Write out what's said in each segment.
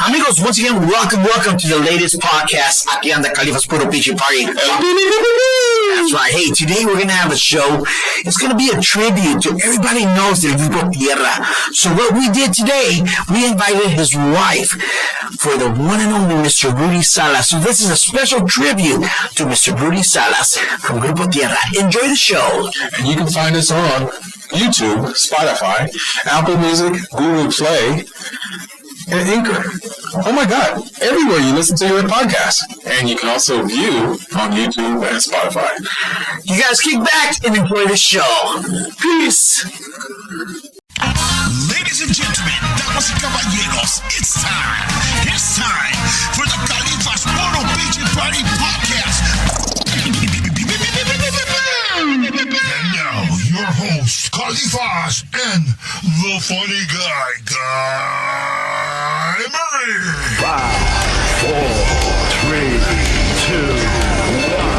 Amigos, once again, welcome to the latest podcast aquí on the Kalifazz Puro Pichi Party. That's right. Hey, today we're going to have a show. It's going to be a tribute to everybody knows the Tributo Tierra. So what we did today, we invited his wife for the one and only Mr. Rudy Salas. So this is a special tribute to Mr. Rudy Salas from Grupo Tierra. Enjoy the show. And you can find us on YouTube, Spotify, Apple Music, Google Play, and Anchor. Oh my God, everywhere you listen to your podcast. And you can also view on YouTube and Spotify. You guys kick back and enjoy the show. Peace. Ladies and gentlemen, damas y caballeros, it's time. It's time for the Kalifazz Puro Pichi Party podcast. And now, your hosts, Kalifazz and the funny guy, Guy Murray. 5, 4, 3, 2, 1.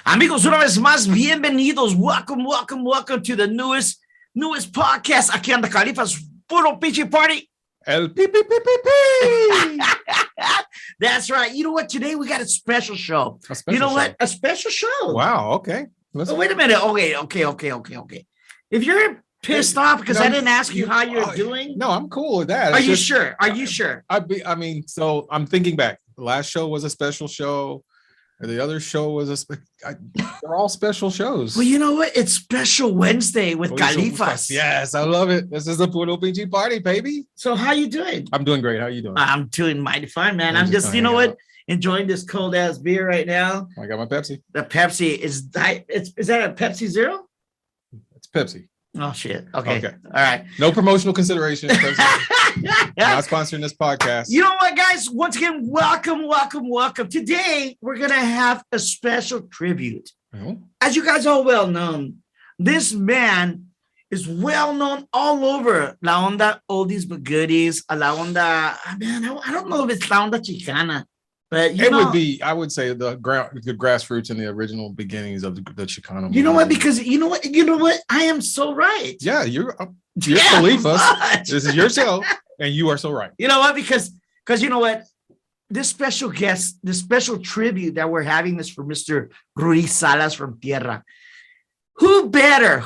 Amigos, una vez más, bienvenidos. Welcome to the newest podcast aquí on the Kalifazz Puro Pichi Party. El pi pi pi pi pi. That's right. You know what? Today we got a special show. A special show. Wow. Okay. Wait a minute. Okay. If you're pissed off because I didn't ask you how you're doing. No, I'm cool with that. Are you sure? So I'm thinking back. The last show was a special show. The other show was they're all special shows. Well, you know what? It's Special Wednesday with Kalifazz. Yes, I love it. This is the Puro Pichi Party, baby. So how you doing? I'm doing great. How you doing? I'm doing mighty fine, man. I'm just, enjoying this cold ass beer right now. I got my Pepsi. The Pepsi is that a Pepsi Zero? It's Pepsi. Oh shit. Okay. All right. No promotional consideration. Not sponsoring this podcast. You know what, guys? Once again, welcome. Today, we're going to have a special tribute. Mm-hmm. As you guys all well know, this man is well known all over La Onda Oldies but Goodies, La Onda, man, I don't know if it's La Onda Chicana, but it would be, I would say, the grassroots and the original beginnings of the Chicano. You know what? Because you know what? I am so right. Yeah, you're Kalifazz. This is your show. And you are so right. You know what? Because you know what? This special guest, this special tribute that we're having this for Mr. Rudy Salas from Tierra. Who better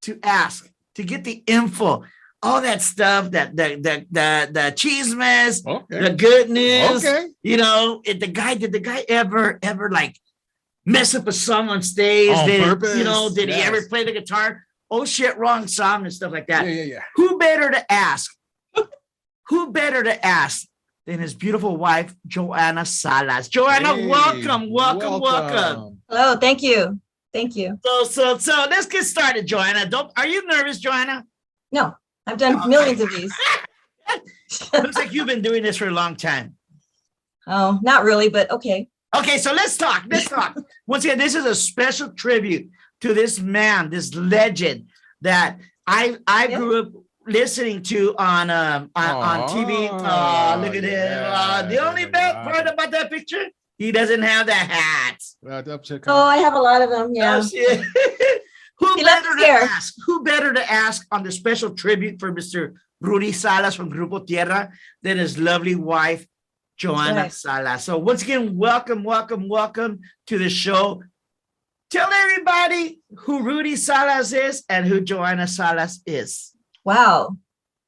to ask, to get the info, all that stuff, the chismes, the good news. Okay. You know, did the guy ever like mess up a song on stage? On purpose? Did he ever play the guitar? Oh shit, wrong song and stuff like that. Yeah. Who better to ask than his beautiful wife, Joanna Salas? Joanna, welcome. Hello, thank you. So let's get started, Joanna. Are you nervous, Joanna? No, I've done millions of these. Looks like you've been doing this for a long time. Oh, not really, but okay. Okay, so let's talk. Once again, this is a special tribute to this man, this legend that I grew up listening to on TV. Look at him. The only bad part about that picture, he doesn't have the hat. Oh, I have a lot of them. Yeah. Who better to ask on the special tribute for Mr. Rudy Salas from Grupo Tierra than his lovely wife, Joanna Salas. So once again, welcome to the show. Tell everybody who Rudy Salas is and who Joanna Salas is. Wow.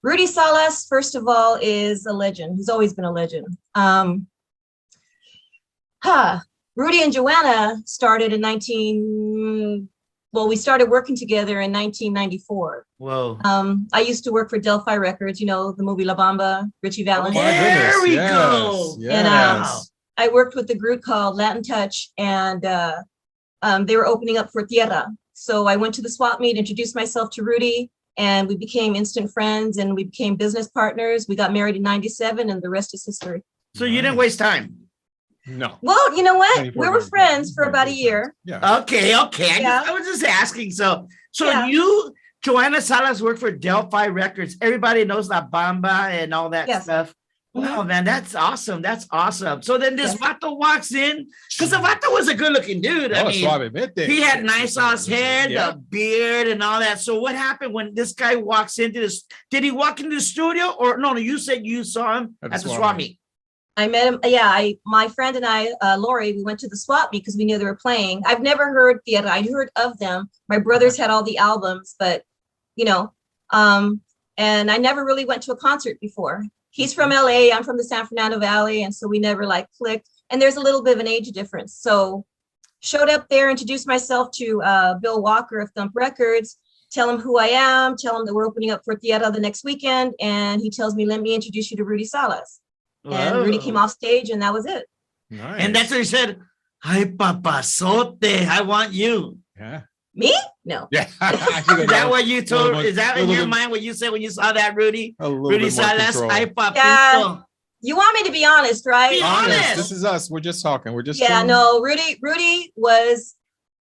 Rudy Salas, first of all, is a legend. He's always been a legend. Rudy and Joanna started we started working together in 1994. Whoa. I used to work for Delphi Records, the movie La Bamba, Richie Valens. Oh my goodness. There we go. Yes. And I worked with a group called Latin Touch, and they were opening up for Tierra. So I went to the swap meet, introduced myself to Rudy, and we became instant friends, and we became business partners. We got married in 97, and the rest is history. So you didn't waste time? No. Well, you know what? We were friends for about a year. Yeah. Okay. Yeah. I was just asking. So Yeah. you, Joanna Salas, worked for Delphi Records. Everybody knows La Bamba and all that stuff. Wow, man, that's awesome. That's awesome. So then this Yes. Vato walks in, because the Vato was a good-looking dude. I mean, suavemente. he had nice ass hair, Yeah. the beard, and all that. So what happened when this guy walks into this? Did he walk into the studio, or no? You said you saw him at the swap meet. I met him. Yeah, my friend and I, Lori, we went to the swap meet because we knew they were playing. I've never heard Tierra. I heard of them. My brothers had all the albums, but and I never really went to a concert before. He's from LA. I'm from the San Fernando Valley, and so we never like clicked. And there's a little bit of an age difference. So showed up there, introduced myself to Bill Walker of Thump Records, tell him who I am, tell him that we're opening up for Tierra the next weekend, and he tells me, "Let me introduce you to Rudy Salas." And Rudy came off stage, and that was it. Nice. And that's what he said. Hi, papazote, I want you. Yeah. Me? No. Yeah. Is that what you told? Little bit- Is that in your little bit- mind what you said when you saw that, Rudy? A little Rudy bit more Salas, control. hi, papito. Yeah. You want me to be honest, right? Be Honest. honest. This is us. We're just talking. We're just Yeah, no, Rudy was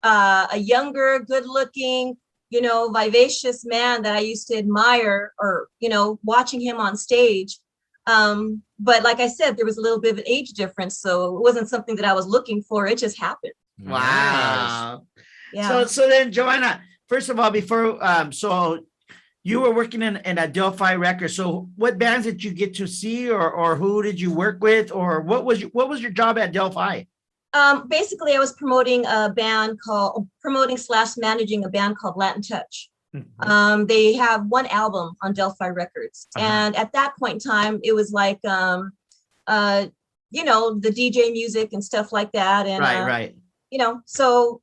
a younger, good-looking, vivacious man that I used to admire, or watching him on stage. But like I said, there was a little bit of an age difference, so it wasn't something that I was looking for. It just happened. Wow. Yeah. So then, Joanna, first of all, before so you were working in a Delphi record. So what bands did you get to see, or who did you work with, or what was your job at Delphi? Basically, I was promoting / managing a band called Latin Touch. They have one album on Delphi Records. And at that point in time, it was like, the DJ music and stuff like that. And, Right. So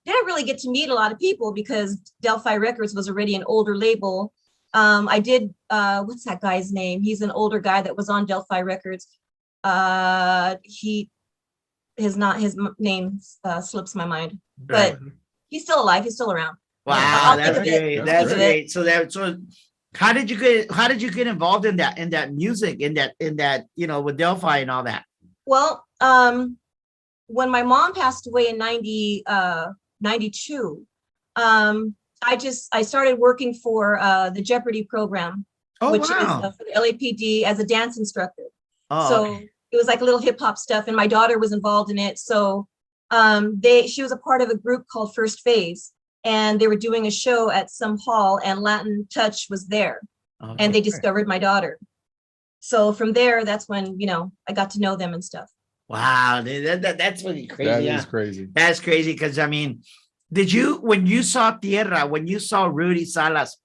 didn't really get to meet a lot of people because Delphi Records was already an older label. I did, what's that guy's name? He's an older guy that was on Delphi Records. His name slips my mind, but he's still alive. He's still around. Wow, I'll think that's of it. great. I'll That's think of it. great. So how did you get involved in that music, in that with Delphi and all that? Well, when my mom passed away in 92, I started working for the Jeopardy program, which is for the LAPD as a dance instructor. Okay. It was like a little hip hop stuff, and my daughter was involved in it. So she was a part of a group called First Phase, and they were doing a show at some hall, and Latin Touch was there, and they discovered my daughter. So from there, that's when I got to know them and stuff. Wow, that's really crazy. That is crazy. That's crazy because when you saw Tierra, when you saw Rudy Salas,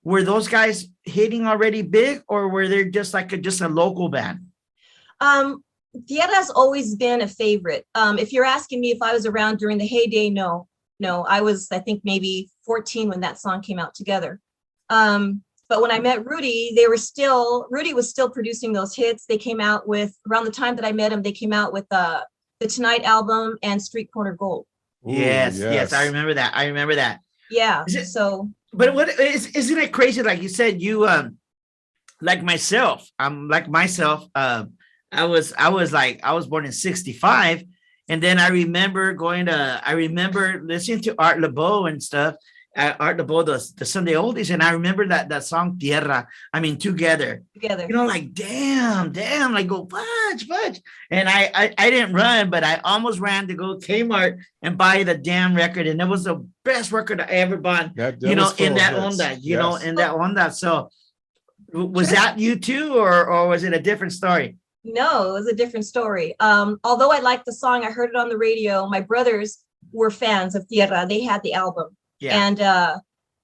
were those guys hitting already big, or were they just like a local band? Tierra's always been a favorite. If you're asking me if I was around during the heyday, no, I was, I think maybe 14 when that song came out together. But when I met Rudy, Rudy was still producing those hits. They came out with, around the time that I met him, they came out with the Tonight album and Street Corner Gold. Ooh, Yes, I remember that. Yeah. But isn't it crazy? Like you said, you like myself. I was born in 65, and then I remember listening to Art LeBeau and stuff. Art LeBeau, the Sunday Oldies, and I remember that song Tierra. I mean, together. Like damn, like go fudge. And I didn't run, but I almost ran to go Kmart and buy the damn record, and it was the best record I ever bought. In that Honda. So was that you too, or was it a different story? No, it was a different story. Although I liked the song, I heard it on the radio. My brothers were fans of Tierra. They had the album. Yeah. And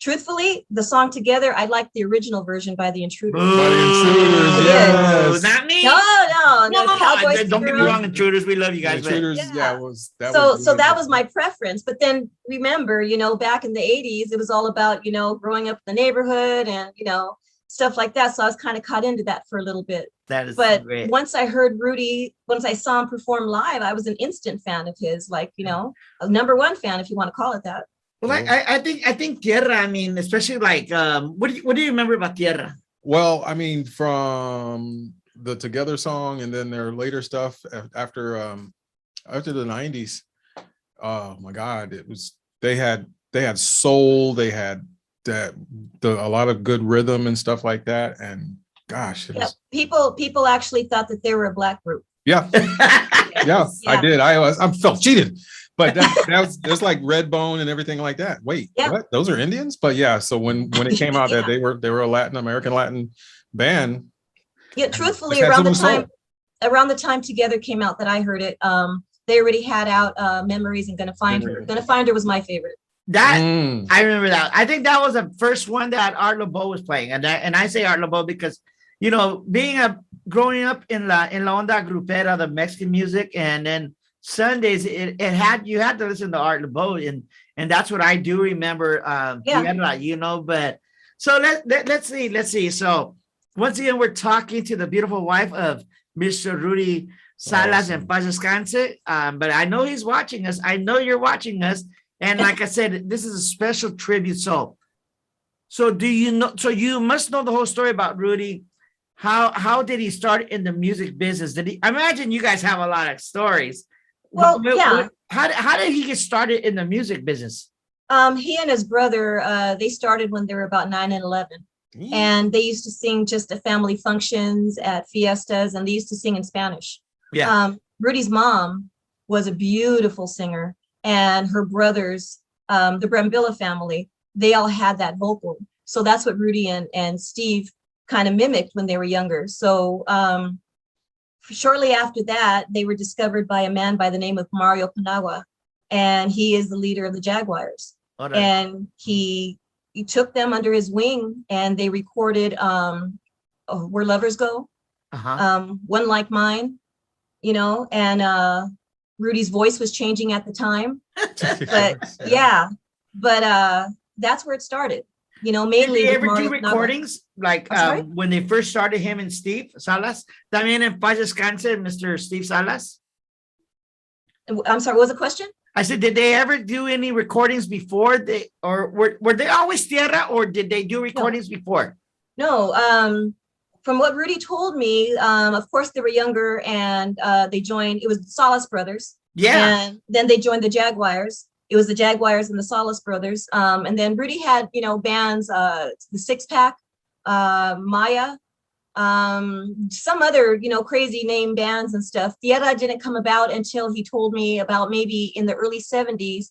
truthfully, the song Together, I liked the original version by the Intruders. Yes. Not me. No. Cowboys. Don't get me wrong, Intruders. We love you guys. Intruders, so that was my preference. But then remember, back in the 80s, it was all about, growing up in the neighborhood and, stuff like that. So I was kind of caught into that for a little bit. But great. Once I heard Rudy, once I saw him perform live, I was an instant fan of his, a number one fan, if you want to call it that. Well, I think Tierra, I mean, especially what do you remember about Tierra? Well, I mean, from the Together song and then their later stuff after the 90s, oh my God, they had soul, they had a lot of good rhythm and stuff like that. And Gosh. Yeah, people actually thought that they were a black group. Yeah. Yeah, I did. I felt cheated. But that's like Redbone and everything like that. Wait, what? Those are Indians? But yeah, so when it came out that they were a Latin band. Yeah, truthfully, around the time Together came out that I heard it, they already had out Memories and Gonna Find Her. Gonna Find Her was my favorite. I remember that. I think that was the first one that Art LeBeau was playing, and I say Art LeBeau because growing up in La Onda Grupera, the Mexican music, and then Sundays you had to listen to Art LeBeau, and that's what I do remember. But so let's see. So once again, we're talking to the beautiful wife of Mr. Rudy Salas and Paz Descanse. But I know he's watching us. I know you're watching us. And like I said, this is a special tribute. So do you know? So you must know the whole story about Rudy. How did he start in the music business? I imagine you guys have a lot of stories. Well, yeah. How did he get started in the music business? He and his brother, they started when they were about 9 and 11. And they used to sing just at family functions, at fiestas, and they used to sing in Spanish. Yeah. Rudy's mom was a beautiful singer, and her brothers, the Brambilla family, they all had that vocal. So that's what Rudy and Steve kind of mimicked when they were younger. So shortly after that, they were discovered by a man by the name of Mario Panawa, and he is the leader of the Jaguars. Right. And he took them under his wing, and they recorded Where Lovers Go, One Like Mine, and Rudy's voice was changing at the time. But that's where it started. Mainly. Did they ever do recordings like when they first started, him and Steve Salas? También en Paz Descanse, Mr. Steve Salas. I'm sorry, what was the question? I said, did they ever do any recordings before were they always Tierra, or did they do recordings before? No, from what Rudy told me, of course they were younger, and they joined, it was the Salas Brothers. Yeah. And then they joined the Jaguars. It was the Jaguars and the Salas Brothers. And then Rudy had, bands, the Six Pack, Maya, some other, crazy name bands and stuff. Tierra didn't come about until he told me about maybe in the early 70s.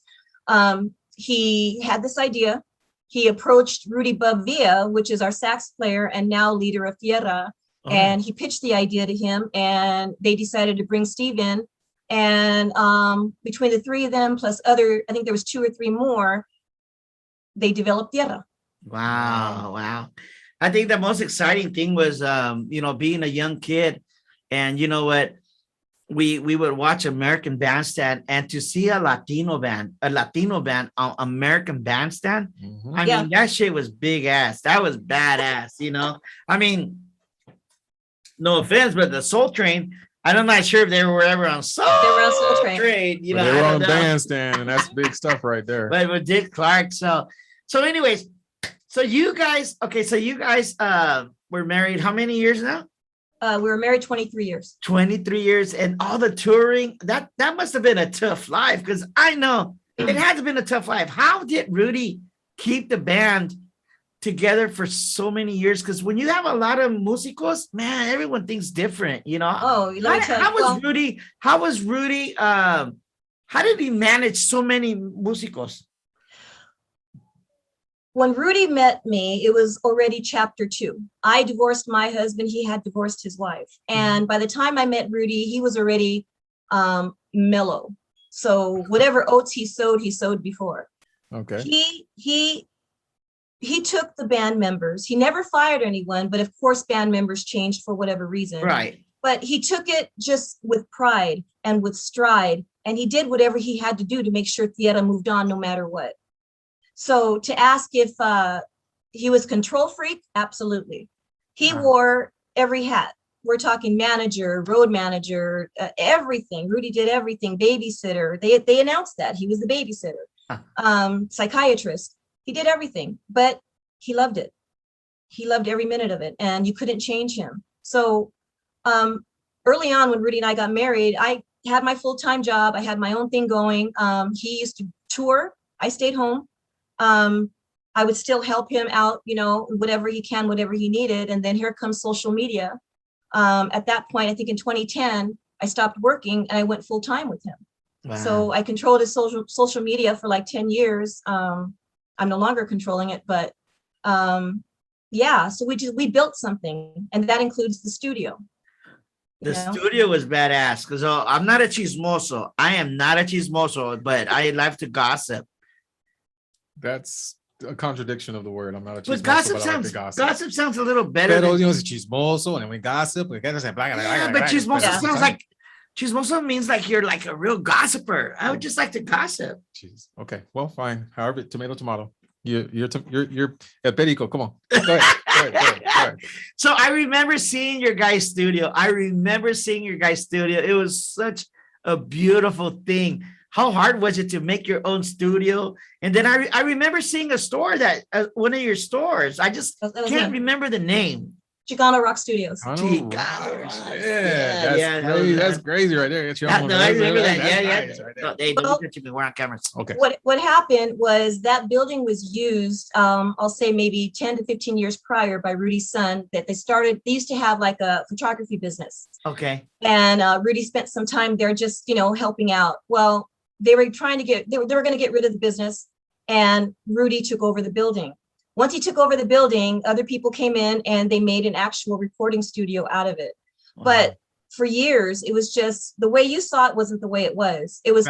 He had this idea. He approached Rudy Bub Villa, which is our sax player and now leader of Tierra. And he pitched the idea to him, and they decided to bring Steve in. And between the three of them, plus I think there was 2 or 3 more, they developed Tierra. Wow. I think the most exciting thing was, being a young kid, and you know what, we would watch American Bandstand, and to see a Latino band on American Bandstand, I mean, that shit was big ass. That was badass, I mean, no offense, but the Soul Train, I'm not sure if they were ever on Soul Train. They were on Bandstand, and that's big stuff right there. But with Dick Clark. So anyways, so you guys were married how many years now? We were married 23 years. 23 years, and all the touring, that must have been a tough life, because I know it had to have been a tough life. How did Rudy keep the band together for so many years? Because when you have a lot of músicos, man, everyone thinks different, how was Rudy how did he manage so many músicos? When Rudy met me, it was already chapter 2. I divorced my husband, he had divorced his wife, and by the time I met Rudy, he was already mellow. So whatever oats he sowed before. Okay. He took the band members. He never fired anyone, but of course band members changed for whatever reason. Right. But he took it just with pride and with stride, and he did whatever he had to do to make sure Tierra moved on no matter what. So to ask if he was control freak, absolutely. He wore every hat. We're talking manager, road manager, everything. Rudy did everything, babysitter. They announced that he was the babysitter, psychiatrist. He did everything, but he loved it. He loved every minute of it, and you couldn't change him. So early on, when Rudy and I got married, I had my full-time job. I had my own thing going. He used to tour. I stayed home. I would still help him out, whatever he can, whatever he needed. And then here comes social media. At that point, I think in 2010, I stopped working and I went full time with him. Wow. So I controlled his social media for like 10 years. I'm no longer controlling it, but yeah, so we built something, and that includes the studio. The studio was badass because I'm not a chismoso. I am not a chismoso, but I like to gossip. That's a contradiction of the word. I'm not a chismoso, But gossip but I like sounds to gossip. gossip sounds a little better. Pero, than, it's chismoso, and we gossip. but chismoso sounds like chismoso means like you're like a real gossiper. I would just like to gossip. Jeez. Okay. Well, fine. However, tomato. You're perico. Come on. Go ahead. So I remember seeing your guys' studio. It was such a beautiful thing. How hard was it to make your own studio? And then I remember seeing a store that one of your stores. I just can't remember the name. Chicano Rock Studios. That's crazy right there. It's your own. I remember that. Nice right there. Hey, don't touch me. We're on cameras. Okay. What happened was that building was used, I'll say maybe 10 to 15 years prior by Rudy's son, that they used to have like a photography business. Okay. And Rudy spent some time there just, helping out. Well, they were going to get rid of the business, and Rudy took over the building. Once he took over the building, other people came in and they made an actual recording studio out of it. Wow. But for years, it was just the way you saw it wasn't the way it was. It was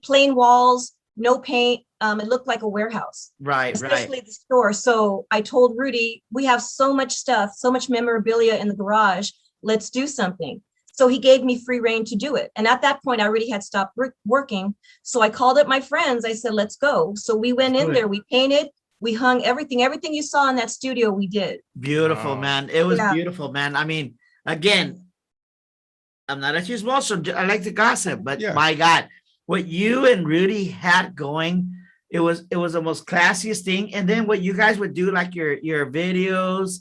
plain walls, no paint. It looked like a warehouse. Especially the store. So I told Rudy, we have so much stuff, so much memorabilia in the garage. Let's do something. So he gave me free reign to do it. And at that point, I already had stopped working. So I called up my friends. I said, let's go. So we went in there, we painted. We hung everything you saw in that studio, we did. Beautiful, man. It was beautiful, man. I mean, again, I'm not a chismoso. I like to gossip, but my God, what you and Rudy had going, it was the most classiest thing. And then what you guys would do, like your videos,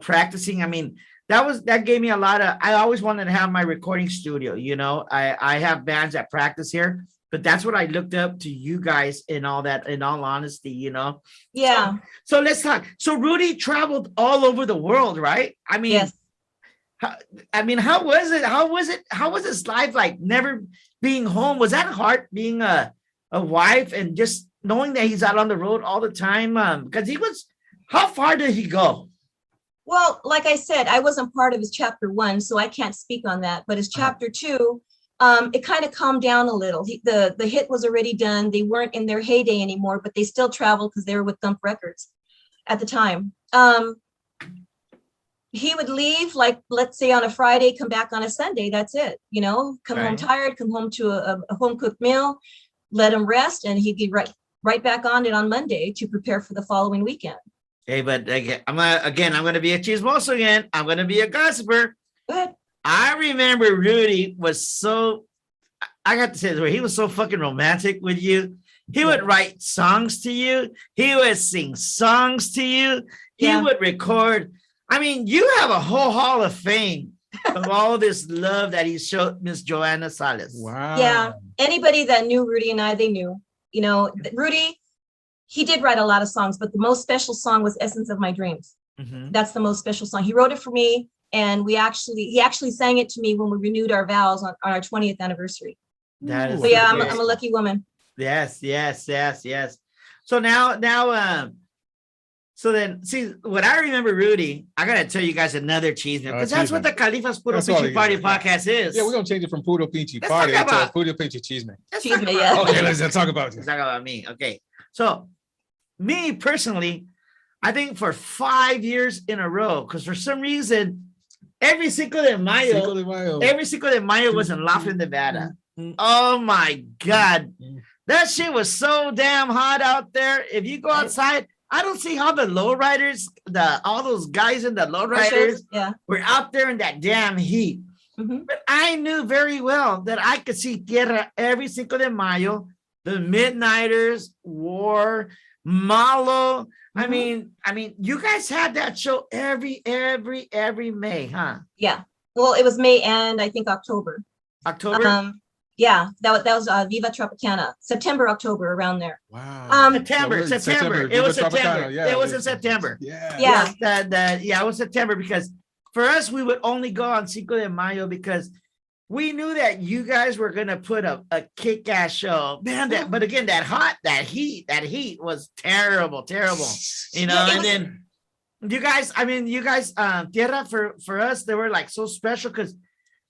practicing. I mean, that gave me a lot of, I always wanted to have my recording studio. I have bands that practice here. But that's what I looked up to you guys in all that, in all honesty, Yeah. So let's talk. So Rudy traveled all over the world, right? I mean, yes. How was it? How was his life like never being home? Was that hard being a wife and just knowing that he's out on the road all the time? Because how far did he go? Well, like I said, I wasn't part of his chapter 1, so I can't speak on that. But his chapter 2, it kind of calmed down a little. The hit was already done. They weren't in their heyday anymore, but they still traveled because they were with Thump Records at the time. He would leave, like, let's say on a Friday, come back on a Sunday. That's it. Come home tired, come home to a home cooked meal, let him rest, and he'd be right back on it on Monday to prepare for the following weekend. Hey, but again, I'm going to be a chismoso again. I'm going to be a gossiper. Go ahead. I remember Rudy was I got to say this, he was so fucking romantic with you. He would write songs to you. He would sing songs to you. He would record. I mean, you have a whole hall of fame of all this love that he showed Miss Joanna Salas. Wow. Yeah. Anybody that knew Rudy and I, they knew. Rudy, he did write a lot of songs, but the most special song was Essence of My Dreams. Mm-hmm. That's the most special song. He wrote it for me. And he actually sang it to me when we renewed our vows on our 20th anniversary. That is so yeah, I'm a lucky woman. Yes. So now, so then, see, what I remember, Rudy, I gotta tell you guys another cheese, because that's what the Kalifazz Puro Pinchy Party podcast is. Yeah, we're gonna change it from Puro Pinchy Party to Puro Pinchy Cheese Man. Yeah. Okay, let's talk about it. Let's talk about me. Okay, so me personally, I think for 5 years in a row, because for some reason, every Cinco de Mayo was in Laughlin, Nevada. Oh my God. That shit was so damn hot out there. If you go outside, I don't see how the lowriders, all those guys in the lowriders were out there in that damn heat. Mm-hmm. But I knew very well that I could see Tierra every Cinco de Mayo, the Midnighters, War, Malo. Mm-hmm. I mean, you guys had that show every May, huh? Yeah. Well, it was May and I think October. October? Yeah, that was Viva Tropicana, September, October, around there. Wow. September. It was September. Yeah, It was in September. Yeah. Yeah. It was September because for us, we would only go on Cinco de Mayo because we knew that you guys were gonna put a kick-ass show. Man, but again, that heat was terrible. You know, Yeah, and then you guys, Tierra for us, they were like so special because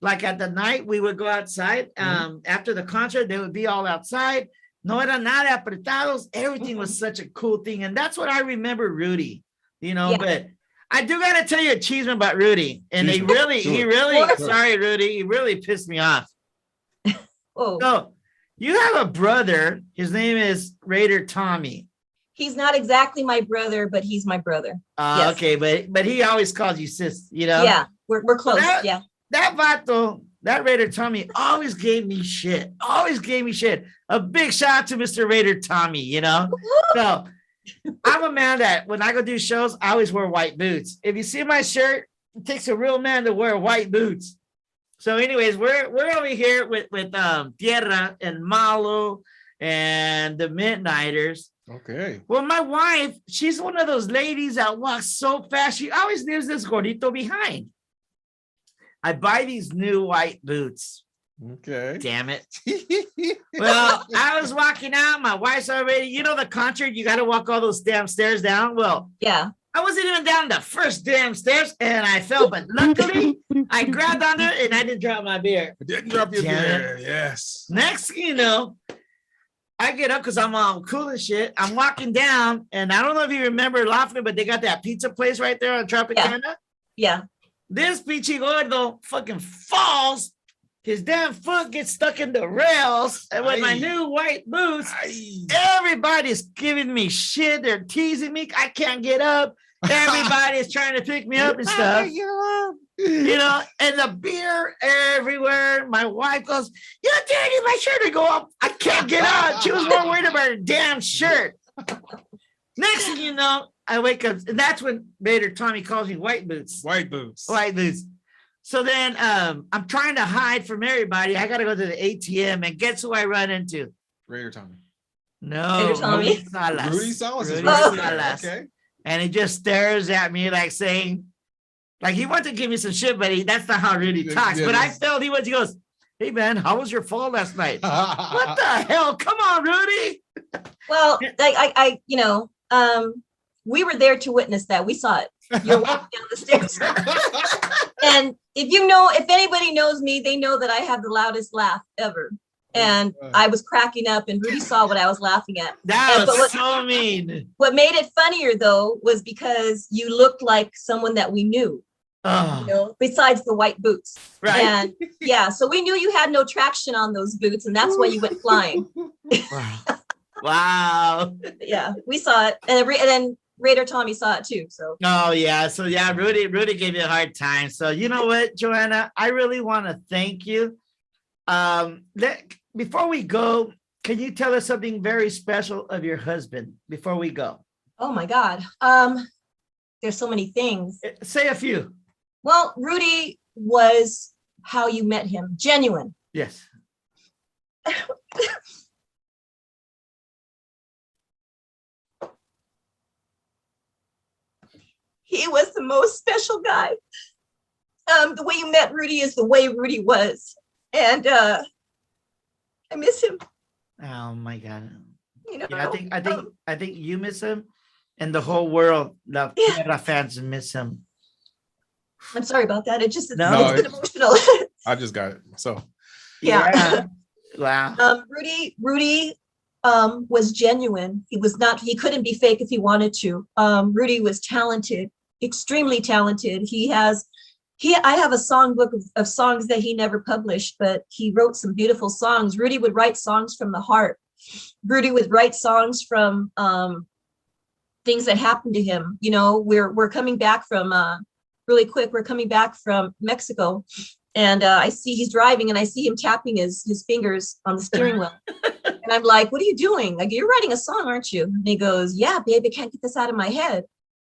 like at the night we would go outside. After the concert, they would be all outside. No era nada apretados. Everything was such a cool thing. And that's what I remember Rudy, you know, but I do gotta tell you a cheeseman about Rudy. And he really, sorry, Rudy, he really pissed me off. Oh, So you have a brother, his name is Raider Tommy. he's not exactly my brother, but he's my brother. Yes. Okay, but he always calls you sis, you know? Yeah, we're close. Yeah. That vato, that Raider Tommy always gave me shit. A big shout out to Mr. Raider Tommy, you know? So I'm a man that when I go do shows, I always wear white boots. If you see my shirt, it takes a real man to wear white boots. So anyways, we're over here with Tierra and Malo and the Midnighters. Okay. Well, my wife, she's one of those ladies that walks so fast. She always leaves this gordito behind. I buy these new white boots. Okay. Damn it. Well, I was walking out. My wife's already, you know, the concert, you got to walk all those damn stairs down. Well, Yeah. I wasn't even down the first damn stairs and I fell, but luckily I grabbed on there and I didn't drop my beer. Didn't drop your Damn beer. Yes. Next thing you know, I get up because I'm all cool and shit. I'm walking down and I don't know if you remember Laughlin, but they got that pizza place right there on Tropicana. Yeah. This Pichi Gordo fucking falls. His damn foot gets stuck in the rails. And with my new white boots, everybody's giving me shit. They're teasing me. I can't get up. Everybody's trying to pick me up and stuff. You know, and the beer everywhere. My wife goes, "You didn't get my shirt to go up. I can't get up." She was more worried about her damn shirt. Next thing you know, I wake up, and that's when Raider Tommy calls me white boots. White boots. White boots. So then I'm trying to hide from everybody. I got to go to the ATM, and guess who I run into? Raider Tommy. No, Raider Tommy? Rudy Salas. Rudy Salas is Rudy right there. Salas. Okay. And he just stares at me like saying, like he wants to give me some shit, but that's not how Rudy talks. Yeah, But I yes. felt he goes, "Hey man, how was your fall last night?" What the hell? Come on, Rudy. Well, I we were there to witness that. We saw it. You're walking down the stairs. And if anybody knows me, they know that I have the loudest laugh ever. And I was cracking up and Rudy saw what I was laughing at. That But was so mean. What made it funnier though, was because you looked like someone that we knew, Oh, besides the white boots. right. And yeah, so we knew you had no traction on those boots and that's why you went flying. Wow. Yeah, we saw it. And then Raider Tommy saw it too. So Oh yeah. So yeah, Rudy gave you a hard time. So you know what, Joanna, I really want to thank you. Before we go, can you tell us something very special of your husband before we go? oh my God. There's so many things. Say a few. Well, Rudy was how you met him. Genuine. Yes. He was the most special guy. The way you met Rudy is the way Rudy was. And I miss him. Oh my God. You know, Yeah, I think you miss him, and the whole world, the Tierra fans miss him. I'm sorry about that. It's just No, it's emotional. I just got it. So Yeah. Wow. Rudy was genuine. He couldn't be fake if he wanted to. Rudy was talented, extremely talented. I have a songbook of songs that he never published, but he wrote some beautiful songs. Rudy would write songs from the heart. Rudy would write songs from things that happened to him. You know, we're coming back from really quick. We're coming back from Mexico, and I see he's driving, and I see him tapping his fingers on the steering wheel. And I'm like, "What are you doing? Like, you're writing a song, aren't you?" And he goes, "Yeah, babe, I can't get this out of my head."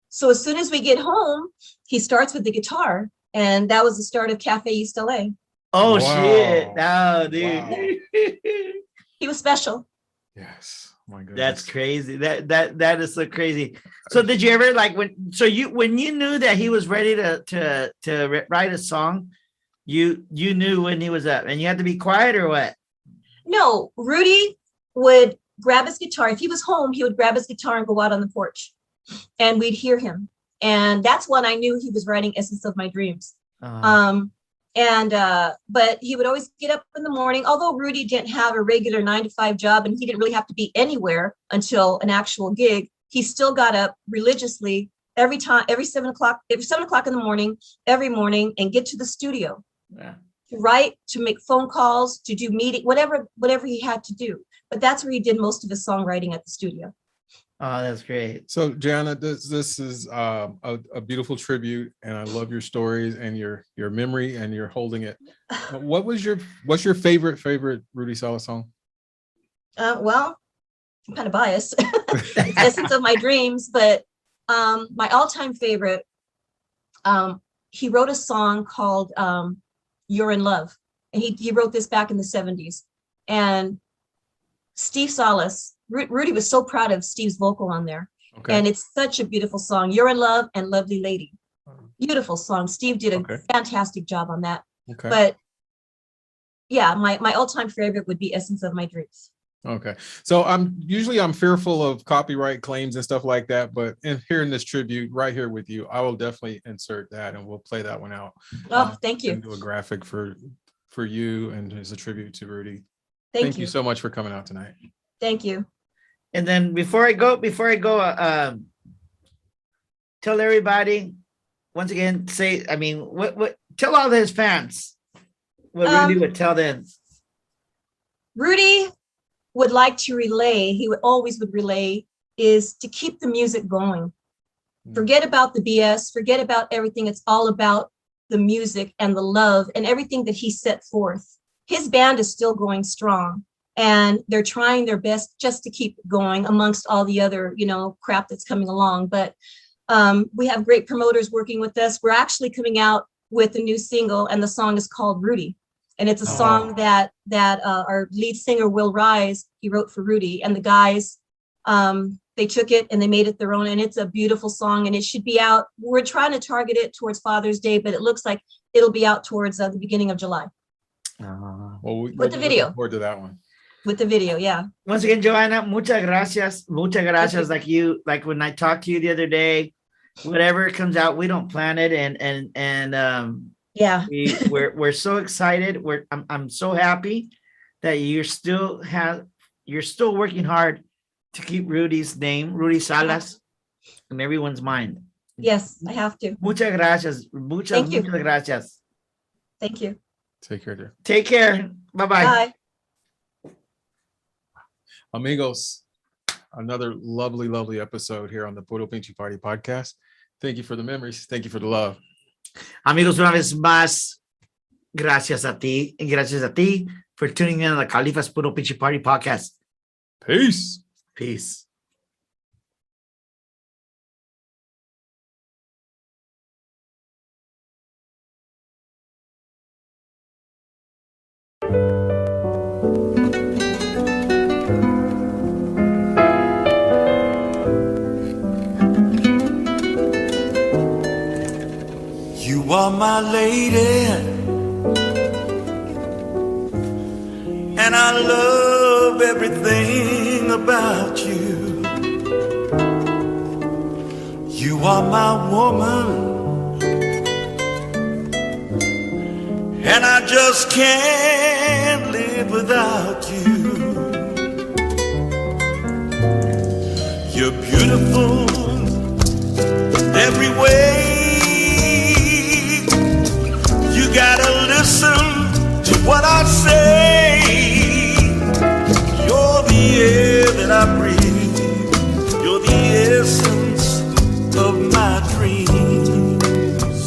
So as soon as we get home, he starts with the guitar, and that was the start of Cafe East LA. Oh, Wow. shit. No, dude. Wow. He was special. Yes. Oh my goodness. That's crazy. That is so crazy. So did you ever when you knew that he was ready to write a song, you knew when he was up and you had to be quiet or what? No, Rudy would grab his guitar. If he was home, he would grab his guitar and go out on the porch and we'd hear him. And that's when I knew he was writing Essence of My Dreams. But he would always get up in the morning, although Rudy didn't have a regular 9-to-5 job and he didn't really have to be anywhere until an actual gig. He still got up religiously every 7 o'clock in the morning, every morning, and get to the studio. Yeah. To write, to make phone calls, to do meeting, whatever he had to do. But that's where he did most of his songwriting at the studio. Oh, that's great. So, Joanna, this is a beautiful tribute, and I love your stories and your memory, and you're holding it. What's your favorite Rudy Salas song? Well, I'm kind of biased. Essence of My Dreams, but my all-time favorite, he wrote a song called You're in Love. And he wrote this back in the 70s. And Steve Salas, Rudy was so proud of Steve's vocal on there. Okay. And it's such a beautiful song. You're in Love and Lovely Lady. Beautiful song. Steve did a fantastic job on that. Okay. But yeah, my all-time favorite would be Essence of My Dreams. Okay. So I'm fearful of copyright claims and stuff like that, but here in this tribute right here with you, I will definitely insert that and we'll play that one out. Oh, thank you. And do a graphic for you and as a tribute to Rudy. Thank you so much for coming out tonight. Thank you. And then before I go, tell everybody once again, tell all his fans what Rudy would tell them. Rudy would like to relay, he would always relay, is to keep the music going. Forget about the BS, forget about everything. It's all about the music and the love and everything that he set forth. His band is still going strong and they're trying their best just to keep it going amongst all the other, crap that's coming along. But we have great promoters working with us. We're actually coming out with a new single and the song is called Rudy. And it's a song that our lead singer, Will Rise, he wrote for Rudy. And the guys, they took it and they made it their own. And it's a beautiful song and it should be out. We're trying to target it towards Father's Day, but it looks like it'll be out towards the beginning of July. With the video. Looking forward to that one. With the video, yeah. Once again, Joanna, muchas gracias. Muchas gracias. Like when I talked to you the other day, whatever comes out, we don't plan it. And yeah, we're so excited. I'm so happy that you're still working hard to keep Rudy's name, Rudy Salas, in everyone's mind. Yes, I have to. Muchas gracias. Muchas gracias. Thank you. Take care, dear. Take care. Bye-bye. Bye. Amigos, another lovely, lovely episode here on the Puro Pinche Party podcast. Thank you for the memories. Thank you for the love. Amigos, una vez más, gracias a ti y gracias a ti for tuning in on the Kalifazz Puro Pinche Party podcast. Peace. Peace. You are my lady, and I love everything about you. You are my woman, and I just can't live without you. You're beautiful every way. You gotta listen to what I say. You're the air that I breathe. You're the essence of my dreams.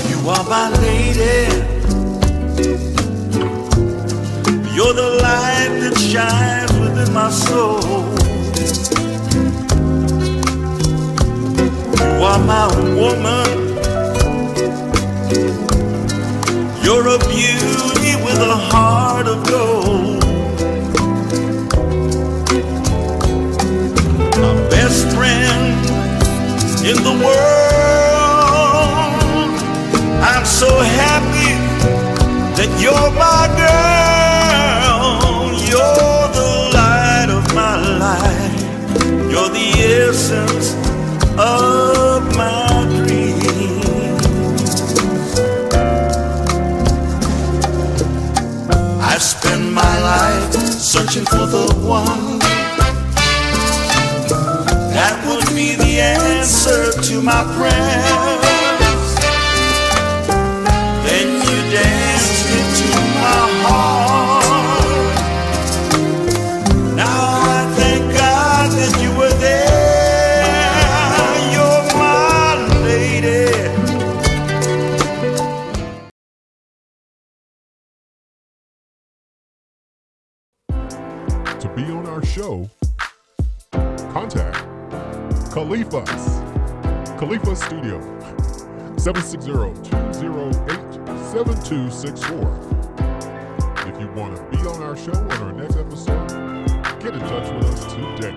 You are my lady. You're the light that shines within my soul. You are my woman, a beauty with a heart of gold. My best friend in the world, I'm so happy that you're my girl. You're the light of my life. You're the essence of my dreams. I spend my life searching for the one that would be the answer to my prayers. Then you danced into my heart. Now I thank God that you were there. You're my lady. To be on our show, contact Kalifazz. Kalifazz Studio, 760-208-7264. If you want to be on our show on our next episode, get in touch with us today.